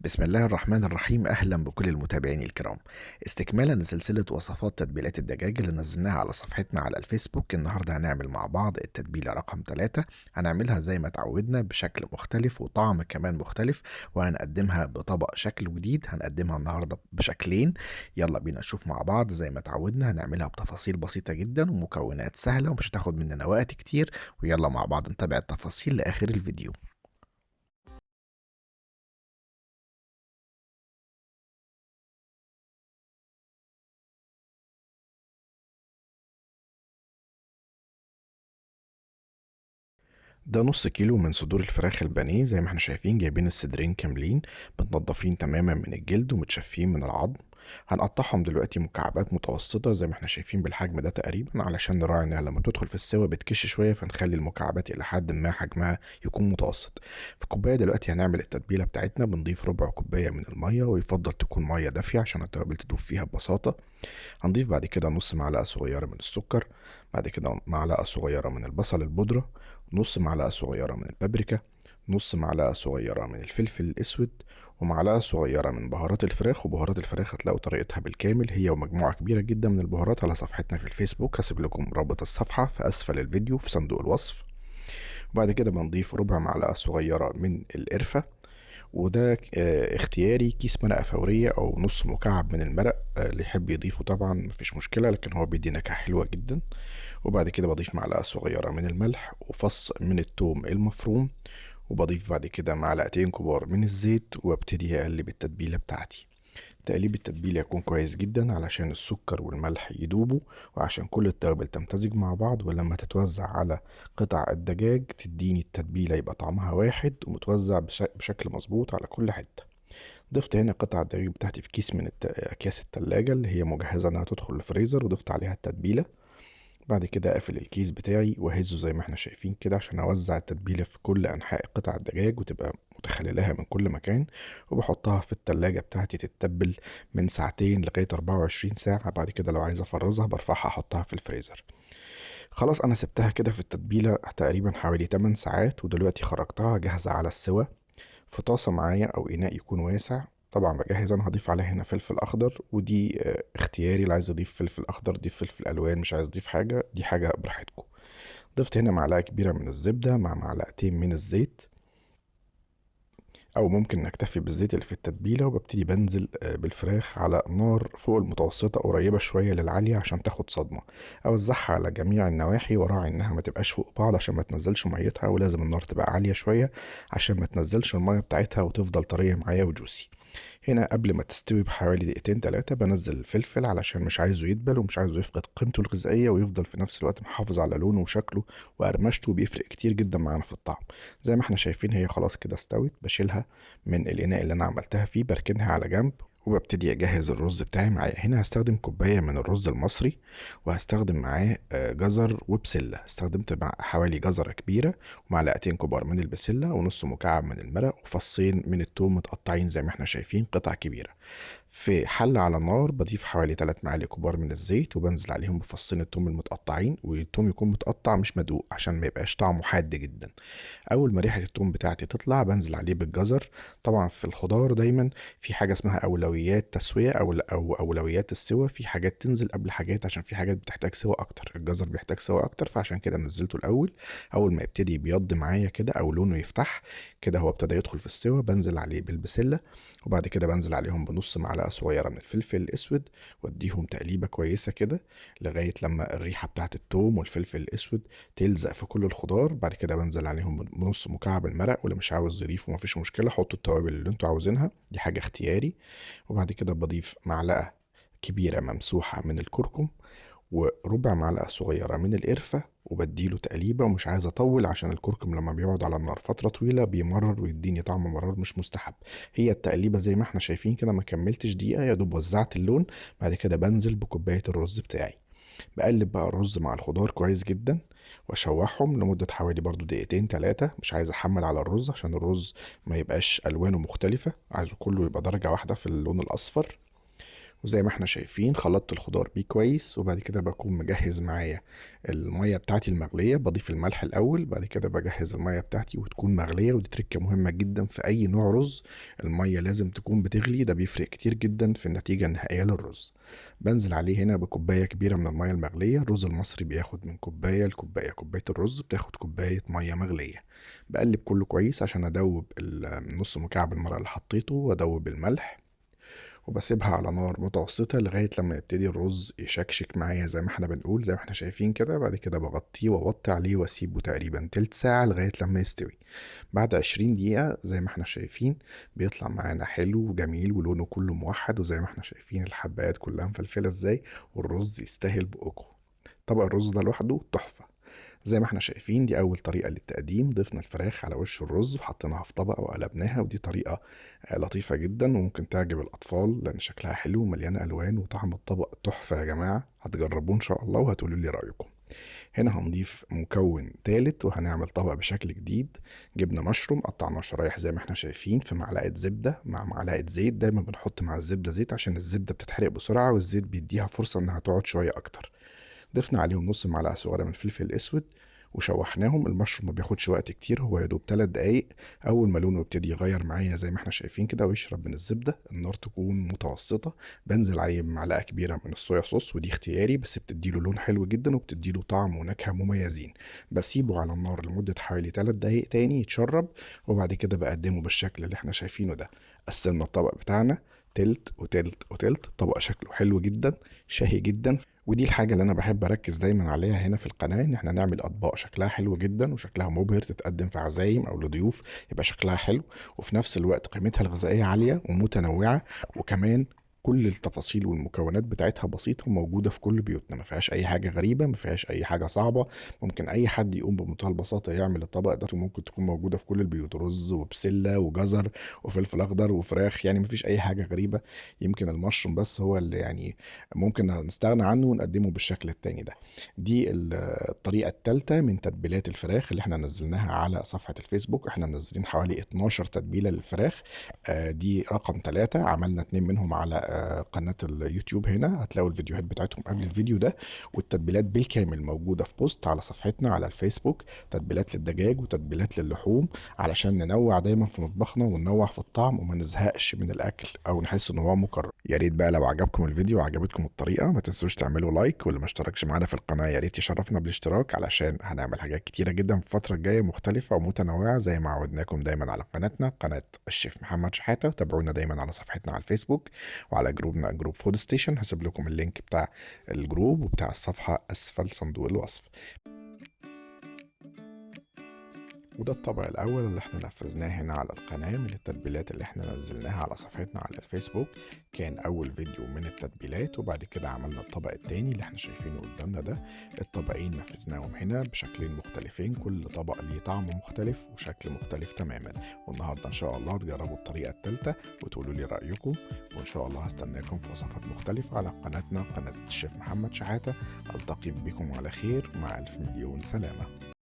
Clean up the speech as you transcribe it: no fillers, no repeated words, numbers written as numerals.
بسم الله الرحمن الرحيم. أهلا بكل المتابعين الكرام. استكمالا لسلسلة وصفات تتبيلات الدجاج اللي نزلناها على صفحتنا على الفيسبوك، النهاردة هنعمل مع بعض التتبيلة رقم 3. هنعملها زي ما تعودنا بشكل مختلف وطعم كمان مختلف، وهنقدمها بطبق شكل جديد. هنقدمها النهاردة بشكلين. يلا بينا نشوف مع بعض. زي ما تعودنا هنعملها بتفاصيل بسيطة جدا ومكونات سهلة ومش هتاخد مننا وقت كتير، ويلا مع بعض نتابع التفاصيل لآخر الفيديو. ده نص كيلو من صدور الفراخ البانيه. زي ما احنا شايفين جايبين الصدرين كاملين متنضفين تماما من الجلد ومتشفين من العظم. هنقطعهم دلوقتي مكعبات متوسطة زي ما احنا شايفين بالحجم ده تقريبا، علشان نراعي انها لما تدخل في السوا بتكش شوية، فنخلي المكعبات الى حد ما حجمها يكون متوسط. في كوباية دلوقتي هنعمل التتبيلة بتاعتنا. بنضيف ربع كوباية من المية، ويفضل تكون مية دافية عشان التوابل تدوب فيها ببساطة. هنضيف بعد كده نص معلقة صغيرة من السكر، بعد كده معلقة صغيرة من البصل البودرة، نص معلقة صغيرة من البابريكا، نص معلقة صغيرة من الفلفل الأسود، ومعلقة صغيرة من بهارات الفراخ. وبهارات الفراخ هتلاقوا طريقتها بالكامل هي ومجموعة كبيرة جدا من البهارات على صفحتنا في الفيسبوك. هسيب لكم رابط الصفحة في أسفل الفيديو في صندوق الوصف. وبعد كده بنضيف ربع معلقة صغيرة من القرفة، وده اختياري. كيس مرقة فورية أو نص مكعب من المرق، اللي يحب يضيفه طبعا مفيش مشكلة، لكن هو بيدي نكهة حلوة جدا. وبعد كده بضيف معلقة صغيرة من الملح وفص من الثوم المفروم، وبضيف بعد كده معلقتين كبار من الزيت، وابتدي أقلب التتبيلة بتاعتي. تقليب التتبيلة يكون كويس جدا علشان السكر والملح يدوبوا، وعشان كل التوابل تمتزج مع بعض، ولما تتوزع على قطع الدجاج تديني التتبيلة يبقى طعمها واحد ومتوزع بشكل مظبوط على كل حتة. ضفت هنا قطع الدجاج بتاعتي في كيس من أكياس التلاجة اللي هي مجهزة إنها تدخل الفريزر، وضفت عليها التتبيلة. بعد كده اقفل الكيس بتاعي واهزه زي ما احنا شايفين كده، عشان اوزع التتبيله في كل انحاء قطع الدجاج وتبقى متخللها من كل مكان. وبحطها في التلاجة بتاعتي تتبل من ساعتين لغاية 24 ساعة. بعد كده لو عايز افرزها برفعها احطها في الفريزر. خلاص انا سبتها كده في التتبيلة تقريبا حوالي 8 ساعات، ودلوقتي خرجتها جاهزة على السوا في طاسة معايا أو إناء يكون واسع. طبعا بجهز أنا هضيف عليها هنا فلفل أخضر، ودي اختياري. اللي عايز يضيف فلفل أخضر ضيف فلفل ألوان، مش عايز أضيف حاجة دي حاجة براحتكم. ضفت هنا معلقة كبيرة من الزبدة مع معلقتين من الزيت، او ممكن نكتفي بالزيت اللي في التتبيله. وببتدي بنزل بالفراخ على نار فوق المتوسطه قريبه شويه للعاليه عشان تاخد صدمه. اوزعها على جميع النواحي وراعي انها ما تبقاش فوق بعض عشان ما تنزلش ميتها، ولازم النار تبقى عاليه شويه عشان ما تنزلش الميه بتاعتها وتفضل طريه معايا وجوسي. هنا قبل ما تستوي بحوالي دقيقتين تلاتة بنزل الفلفل علشان مش عايزه يدبل ومش عايزه يفقد قيمته الغذائية، ويفضل في نفس الوقت محافظ على لونه وشكله وقرمشته. بيفرق كتير جدا معانا في الطعم. زي ما احنا شايفين هي خلاص كده استوت. بشيلها من الإناء اللي أنا عملتها فيه، بركنها على جنب، وببتدي أجهز الرز بتاعي معايا. هنا هستخدم كوباية من الرز المصري، وهستخدم معاه جزر وبسلة. استخدمت حوالي جزرة كبيرة، ومعلقتين كبار من البسلة، ونص مكعب من المرق، وفصين من التوم متقطعين زي ما احنا شايفين قطع كبيرة. في حلة على النار بضيف حوالي 3 معالق كبار من الزيت، وبنزل عليهم بفصين التوم المتقطعين، والتوم يكون متقطع مش مدقوق عشان ما يبقاش طعمه حاد جدا. اول ما ريحه التوم بتاعتي تطلع بنزل عليه بالجزر. طبعا في الخضار دايما في حاجه اسمها اولويات تسويه او اولويات السوى. في حاجات تنزل قبل حاجات عشان في حاجات بتحتاج سوى اكتر. الجزر بيحتاج سوى اكتر، فعشان كده نزلته الاول. اول ما يبتدي يبيض معايا كده او لونه يفتح كده، هو ابتدى يدخل في السوى، بنزل عليه بالبسله. وبعد كده بنزل عليهم بنص معلقه صغيره من الفلفل الاسود، واديهم تقليبه كويسه كده لغايه لما الريحه بتاعت التوم والفلفل الاسود تلزق في كل الخضار. بعد كده بنزل عليهم بنص مكعب المرق، واللي مش عاوز يضيفه مفيش مشكلة، حطوا التوابل اللي انتوا عاوزينها، دي حاجة اختياري. وبعد كده بضيف معلقة كبيرة ممسوحة من الكركم، وربع معلقة صغيرة من القرفة، وبديله تقليبة. ومش عايز أطول عشان الكركم لما بيقعد على النار فترة طويلة بيمرر ويديني طعم مرار مش مستحب. هي التقليبة زي ما احنا شايفين كده، ما كملتش دقيقة يا دوب وزعت اللون. بعد كده بنزل بكوباية الرز بتاعي. بقلب بقى الرز مع الخضار كويس جدا، واشوحهم لمدة حوالي برضو دقيقتين تلاتة. مش عايز احمل على الرز عشان الرز ما يبقاش الوانه مختلفة، عايزه كله يبقى درجة واحدة في اللون الاصفر. وزي ما احنا شايفين خلطت الخضار بيه كويس، وبعد كده بكون مجهز معايا المية بتاعتي المغلية. بضيف الملح الأول، بعد كده بجهز المية بتاعتي وتكون مغلية، ودي تركة مهمة جدا في أي نوع رز. المية لازم تكون بتغلي، ده بيفرق كتير جدا في النتيجة النهائية للرز. بنزل عليه هنا بكوباية كبيرة من المية المغلية. الرز المصري بياخد من كوباية لكوباية، كوباية الرز بتاخد كوباية مية مغلية. بقلب كله كويس عشان أدوب نص مكعب المرق اللي حطيته، وأدوب الملح، وبسيبها على نار متوسطة لغاية لما يبتدي الرز يشكشك معايا زي ما احنا بنقول، زي ما احنا شايفين كده. بعد كده بغطيه وأوطي عليه واسيبه تقريبا تلت ساعة لغاية لما يستوي. بعد 20 دقيقة زي ما احنا شايفين بيطلع معانا حلو وجميل ولونه كله موحد، وزي ما احنا شايفين الحبايات كلها مفلفلة ازاي، والرز يستاهل بقكم. طبق الرز ده لوحده تحفة. زي ما احنا شايفين دي أول طريقة للتقديم. ضفنا الفراخ على وش الرز وحطيناها في طبق وقلبناها، ودي طريقة لطيفة جدا وممكن تعجب الأطفال لأن شكلها حلو ومليانة ألوان، وطعم الطبق تحفة يا جماعة. هتجربوه إن شاء الله وهتقولوا لي رأيكم. هنا هنضيف مكون تالت وهنعمل طبق بشكل جديد. جبنة مشروم قطعناه شرايح زي ما احنا شايفين في معلقة زبدة مع معلقة زيت. دايما بنحط مع الزبدة زيت عشان الزبدة بتتحرق بسرعة، والزيت بيديها فرصة انها تقعد شوية اكتر. ضفنا عليهم نص معلقة صغيرة من الفلفل الأسود وشوحناهم. المشروم ما بياخدش وقت كتير، هو يا دوب 3 دقايق. أول ما لونه يبتدي يغير معايا زي ما احنا شايفين كده ويشرب من الزبدة، النار تكون متوسطة. بنزل عليه بمعلقة كبيرة من الصويا صوص، ودي اختياري بس بتديله لون حلو جدا وبتديله طعم ونكهة مميزين. بسيبه على النار لمدة حوالي 3 دقايق تاني يتشرب، وبعد كده بقدمه بالشكل اللي احنا شايفينه ده. قسمنا الطبق بتاعنا تلت وتلت وتلت. طبق شكله حلو جدا، شهي جدا. ودي الحاجة اللي أنا بحب أركز دايما عليها هنا في القناة، إن احنا نعمل أطباق شكلها حلو جدا وشكلها مبهر، تتقدم في عزايم أو لضيوف يبقى شكلها حلو، وفي نفس الوقت قيمتها الغذائية عالية ومتنوعة. وكمان كل التفاصيل والمكونات بتاعتها بسيطة وموجودة في كل بيوتنا، ما فيهاش أي حاجة غريبة، ما فيهاش أي حاجة صعبة. ممكن أي حد يقوم بمنتهى البساطة يعمل الطبق ده، وممكن تكون موجودة في كل البيوت. رز وبسلة وجزر وفلفل أخضر وفراخ، يعني ما فيش أي حاجة غريبة. يمكن المشروم بس هو اللي يعني ممكن نستغنى عنه ونقدمه بالشكل التاني ده. دي الطريقة التالتة من تتبيلات الفراخ اللي احنا نزلناها على صفحة الفيسبوك. احنا منزلين حوالي 12 تتبيلة للفراخ. دي رقم 3، عملنا 2 منهم على قناة اليوتيوب. هنا هتلاقوا الفيديوهات بتاعتهم قبل الفيديو ده، والتتبيلات بالكامل موجودة في بوست على صفحتنا على الفيسبوك. تتبيلات للدجاج وتتبيلات للحوم، علشان ننوع دايما في مطبخنا وننوع في الطعم وما نزهقش من الاكل او نحس ان هو مكرر. يا ريت بقى لو عجبكم الفيديو وعجبتكم الطريقه ما تنسوش تعملوا لايك، واللي ما اشتركش معانا في القناه يا ريت يشرفنا بالاشتراك، علشان هنعمل حاجات كتيره جدا في الفتره الجايه مختلفه ومتنوعه زي ما عودناكم دايما على قناتنا، قناه الشيف محمد شحاته. وتابعونا دايما على صفحتنا على الفيسبوك وعلى جروبنا جروب فود ستيشن. هسيب لكم اللينك بتاع الجروب وبتاع الصفحه اسفل صندوق الوصف. وده الطبق الأول اللي احنا نفذناه هنا على القناة من التتبيلات اللي احنا نزلناها على صفحتنا على الفيسبوك. كان أول فيديو من التتبيلات، وبعد كده عملنا الطبق التاني اللي احنا شايفينه قدامنا ده. الطبقين نفذناهم هنا بشكلين مختلفين، كل طبق ليه طعم مختلف وشكل مختلف تماما. والنهاردة إن شاء الله تجربوا الطريقة التالتة وتقولوا لي رأيكم، وإن شاء الله هستناكم في وصفات مختلفة على قناتنا قناة الشيف محمد شحاتة. ألتقي بكم على خير، مع ألف مليون سلامة.